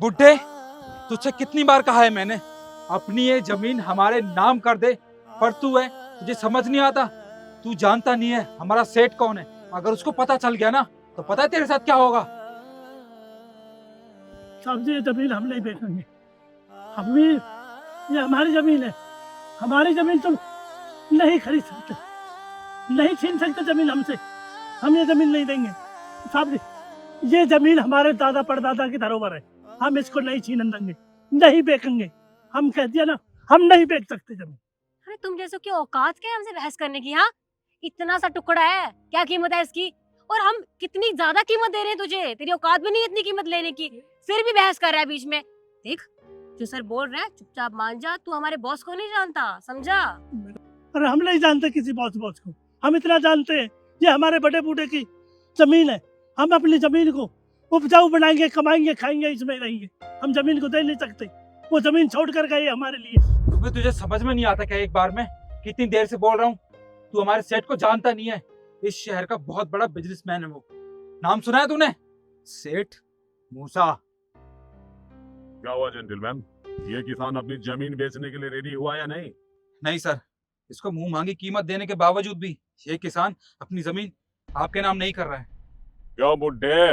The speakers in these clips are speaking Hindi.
बुड्ढे, तुझसे कितनी बार कहा है मैंने, अपनी ये जमीन हमारे नाम कर दे, पर तू है, तुझे समझ नहीं आता। तू जानता नहीं है हमारा सेठ कौन है। अगर उसको पता चल गया ना तो पता है तेरे साथ क्या होगा। साहब जी, ये जमीन हम नहीं बेचेंगे। हम भी, ये हमारी जमीन है। हमारी जमीन तुम नहीं खरीद सकते, नहीं छीन सकते जमीन हमसे। हम ये जमीन नहीं देंगे साहब जी। ये जमीन हमारे दादा परदादा की धरोहर है। हम इसको नहीं छीनने देंगे, नहीं बेचेंगे। हम कह दिया ना, हम नहीं बेच सकते जमीन। अरे तुम जैसो की औकात क्या है हमसे बहस करने की? हाँ, इतना सा टुकड़ा है, क्या कीमत है इसकी? और हम कितनी ज्यादा कीमत दे रहे हैं तुझे, तेरी औकात भी नहीं है इतनी कीमत लेने की, फिर भी बहस कर रहा है बीच में। देख, जो सर बोल रहे हैं चुपचाप मान जा। तू हमारे बॉस को नहीं जानता, समझा? अरे हम नहीं जानते किसी बॉस बॉस को। हम इतना जानते हैं, ये हमारे बड़े बूढ़े की जमीन है। हम अपनी जमीन को उपजाऊ बनाएंगे, कमाएंगे, खाएंगे, इसमें रहेंगे। हम जमीन को दे नहीं सकते। वो जमीन छोड़ कर गए हमारे लिए। क्योंकि तुझे समझ में नहीं आता क्या एक बार में? कितनी देर से बोल रहा हूँ, तू हमारे सेठ को जानता नहीं है। इस शहर का बहुत बड़ा बिजनेसमैन है वो। नाम सुना है तूने? सेठ मूसा। क्या हुआ जेंटलमैन, ये किसान अपनी जमीन बेचने के लिए रेडी हुआ या नहीं? नहीं सर, इसको मुंह मांगी कीमत देने के बावजूद भी ये किसान अपनी जमीन आपके नाम नहीं कर रहा है। क्यों बुड्ढे,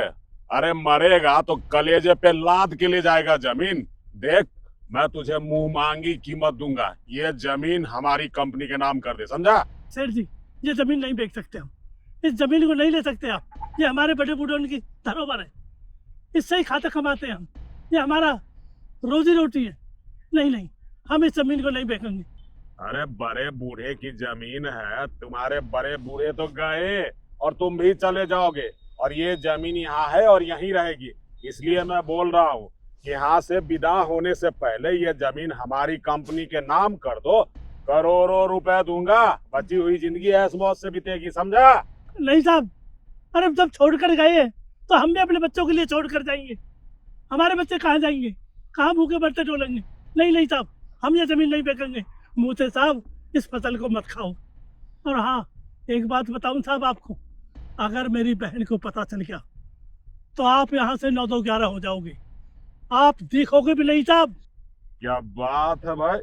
अरे मरेगा तो कलेजे पे लाद के ले जाएगा जमीन। देख, मैं तुझे मुंह मांगी कीमत दूंगा। ये जमीन हमारी कंपनी के नाम कर दे, समझा? सेठ जी, ये जमीन नहीं बेच सकते हम। इस जमीन को नहीं ले सकते आप। ये हमारे बड़े बूढ़ों की धरोहर है। इससे ही खाता कमाते हैं हम। ये हमारा रोजी रोटी है। नहीं नहीं, हम इस जमीन को नहीं बेचेंगे। अरे बड़े बूढ़े की जमीन है, तुम्हारे बड़े बूढ़े तो गए और तुम भी चले जाओगे, और ये जमीन यहाँ है और यहीं रहेगी। इसलिए मैं बोल रहा हूँ कि यहाँ से विदा होने से पहले ये जमीन हमारी कंपनी के नाम कर दो। करोड़ों रुपए दूंगा, बची हुई जिंदगी ऐश मौज से बीतेगी, समझा? नहीं साहब, अरे जब छोड़ कर गए तो हम भी अपने बच्चों के लिए छोड़ कर जाएंगे। हमारे बच्चे कहाँ जाएंगे, कहाँ भूखे मरते डोलेंगे? नहीं नहीं साहब, हम ये जमीन नहीं बेचेंगे। मूसे साहब, इस फसल को मत खाओ। और हाँ, एक बात बताऊं साहब आपको, अगर मेरी बहन को पता चल गया तो आप यहाँ से 9-2-11 हो जाओगे। आप दिखोगे भी नहीं साहब। क्या बात है भाई,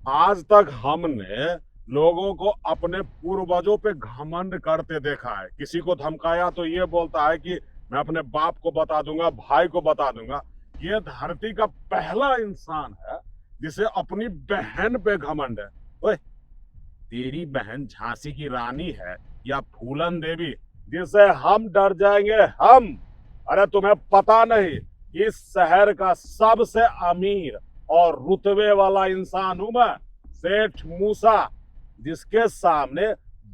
आज तक हमने लोगों को अपने पूर्वजों पे घमंड करते देखा है। किसी को धमकाया तो ये बोलता है कि मैं अपने बाप को बता दूंगा, भाई को बता दूंगा। ये धरती का पहला इंसान है जिसे अपनी बहन पे घमंड है। ओए, तेरी बहन झांसी की रानी है या फूलन देवी जिससे हम डर जाएंगे हम? अरे तुम्हें पता नहीं, इस शहर का सबसे अमीर और रुतबे वाला इंसान हूं मैं, सेठ मूसा, जिसके सामने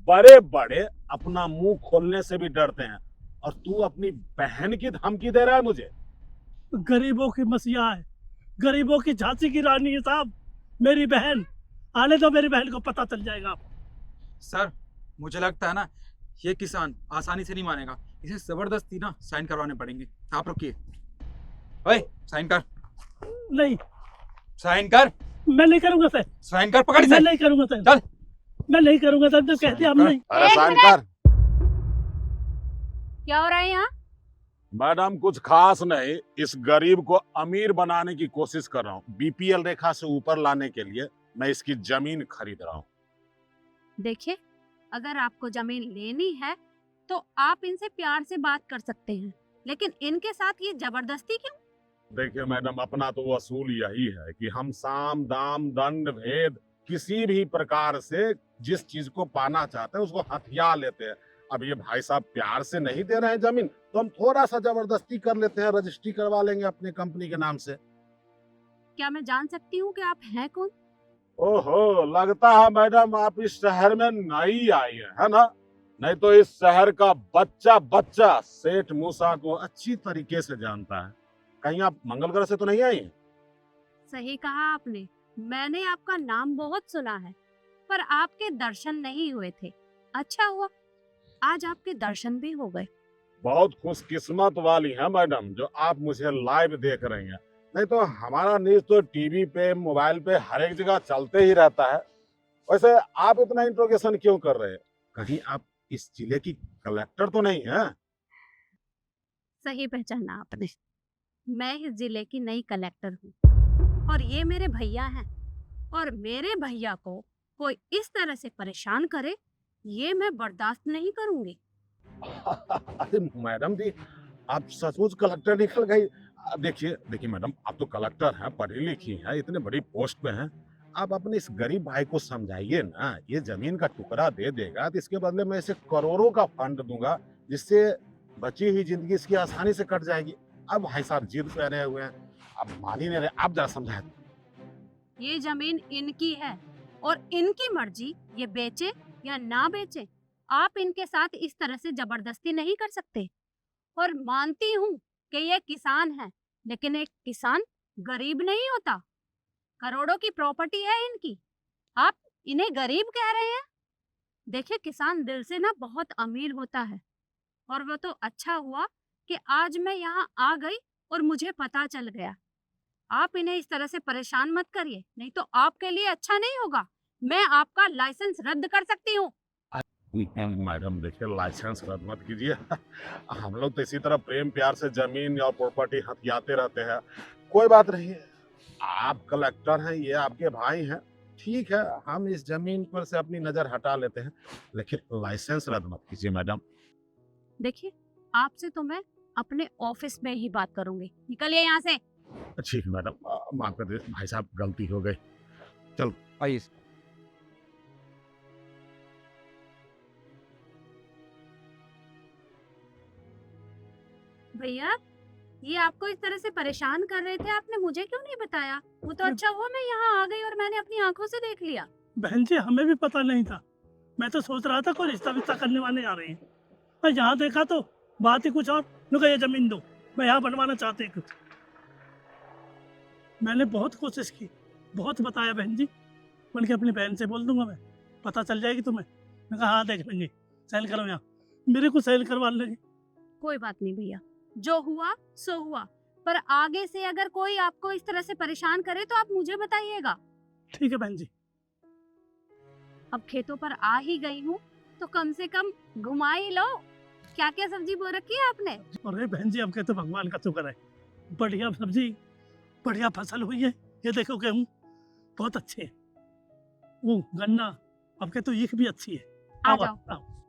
बड़े बड़े अपना मुंह खोलने से भी डरते हैं। और तू अपनी बहन की धमकी दे रहा है मुझे? गरीबों की मसीहा है, गरीबों की झांसी की रानी है साहब मेरी बहन। आने दो, मेरी बहन को पता चल जाएगा। सर, मुझे लगता है ना ये किसान आसानी से नहीं मानेगा। इसे जबरदस्ती ना साइन करवाने पड़ेंगे। आप रुकिए। ओए, साइन कर। नहीं, साइन कर। मैं नहीं करूंगा सर। साइन कर, पकड़ मैं इसे। नहीं करूंगा सर। चल। मैं नहीं करूंगा सर, तो कहते हम नहीं। अरे एक साइन मिनट। कर। क्या हो रहा है यहाँ? मैडम कुछ खास नहीं, इस गरीब को अमीर बनाने की कोशिश कर रहा हूँ। बीपीएल रेखा से ऊपर लाने के लिए मैं इसकी जमीन खरीद रहा हूँ। देखिए, अगर आपको जमीन लेनी है तो आप इनसे प्यार से बात कर सकते हैं, लेकिन इनके साथ ये जबरदस्ती क्यों? देखिए मैडम, अपना तो असूल यही है कि हम साम दाम दंड भेद किसी भी प्रकार से जिस चीज को पाना चाहते हैं उसको हथिया लेते हैं। अब ये भाई साहब प्यार से नहीं दे रहे हैं जमीन, तो हम थोड़ा सा जबरदस्ती कर लेते हैं, रजिस्ट्री करवा लेंगे अपनी कंपनी के नाम से। क्या मैं जान सकती हूँ कि आप हैं कौन? ओहो, लगता है मैडम आप इस शहर में नई आई है ना? नहीं तो इस शहर का बच्चा बच्चा सेठ मूसा को अच्छी तरीके से जानता है। कहीं आप मंगल ग्रह से तो नहीं आई हैं? सही कहा आपने, मैंने आपका नाम बहुत सुना है, पर आपके दर्शन नहीं हुए थे। अच्छा हुआ आज आपके दर्शन भी हो गए। बहुत खुशकिस्मत वाली है मैडम जो आप मुझे लाइव देख रही हैं। नहीं तो हमारा न्यूज तो टीवी पे, मोबाइल पे हर एक जगह चलते ही रहता है। वैसे आप इतना इंट्रोगेशन क्यों कर रहे हैं? कहीं आप इस जिले की कलेक्टर तो नहीं है? सही पहचाना आपने। मैं इस जिले की नई कलेक्टर हूँ और ये मेरे भैया हैं, और मेरे भैया को कोई इस तरह से परेशान करे, ये मैं बर्दाश्त नहीं करूंगी। अरे मैडम जी, आप सचमुच कलेक्टर निकल गई। देखिए देखिए मैडम, आप तो कलेक्टर हैं, पढ़ी लिखी हैं, इतने बड़ी पोस्ट पे हैं। आप अपने इस गरीब भाई को समझाइए ना, ये जमीन का टुकड़ा दे देगा तो इसके बदले में इसे करोड़ों का फंड दूंगा, जिससे बची हुई जिंदगी इसकी आसानी से कट जाएगी। अब भाई साहब जिद पे रहे हुए हैं, अब मान ही नहीं रहे, आप जरा समझाए। ये जमीन इनकी है और इनकी मर्जी ये बेचे या ना बेचे। आप इनके साथ इस तरह से जबरदस्ती नहीं कर सकते। और मानती हूँ कि ये किसान है, लेकिन एक किसान गरीब नहीं होता। करोड़ों की प्रॉपर्टी है इनकी, आप इन्हें गरीब कह रहे हैं। देखिए, किसान दिल से ना बहुत अमीर होता है, और वो तो अच्छा हुआ कि आज मैं यहाँ आ गई और मुझे पता चल गया। आप इन्हें इस तरह से परेशान मत करिए, नहीं तो आपके लिए अच्छा नहीं होगा। मैं आपका लाइसेंस रद्द कर सकती हूँ। मैडम देखिए, लाइसेंस रद्द मत कीजिए। हम लोग तो इसी तरह प्रेम प्यार से जमीन और प्रॉपर्टी हथियाते रहते हैं। कोई बात नहीं, आप कलेक्टर हैं, ये आपके भाई हैं, ठीक है, हम इस जमीन पर से अपनी नजर हटा लेते हैं, लेकिन लाइसेंस रद्द मत कीजिए मैडम। देखिए, आपसे तो मैं अपने ऑफिस में ही बात करूंगी। निकलिए यहाँ से। ठीक है मैडम, माफ कर दीजिए भाई साहब, गलती हो गई। आइए। भैया, ये आपको इस तरह से परेशान कर रहे थे, आपने मुझे क्यों नहीं बताया? वो तो अच्छा हुआ मैं यहाँ आ गई और मैंने अपनी आंखों से देख लिया। बहन जी, हमें भी पता नहीं था। मैं तो सोच रहा था कोई रिश्ता विश्ता करने वाले आ रहे हैं। मैं यहाँ देखा तो बात ही कुछ और। नुका ये जमीन दो, मैं यहाँ बनवाना चाहते कुछ। मैंने बहुत कोशिश की, बहुत बताया बहन जी। बन के अपनी बहन से बोल दूंगा, मैं पता चल जाएगी तुम्हें। मैं कहा हाँ देख लेंगे, सेल करो यहाँ, मेरे को सेल करवा लेंगे। कोई बात नहीं भैया, जो हुआ सो हुआ। पर आगे से अगर कोई आपको इस तरह से परेशान करे तो आप मुझे बताइएगा। ठीक है बहन जी। अब खेतों पर आ ही गई हूँ तो कम से कम घुमा ही लो। क्या क्या सब्जी बो रखी है आपने? अरे बहन जी, अब कहते भगवान का शुक्र है, बढ़िया सब्जी, बढ़िया फसल हुई है। ये देखो गेहूँ बहुत अच्छे है, वो गन्ना, अब कहते ईख भी अच्छी है। आ आओ, जाओ। आओ।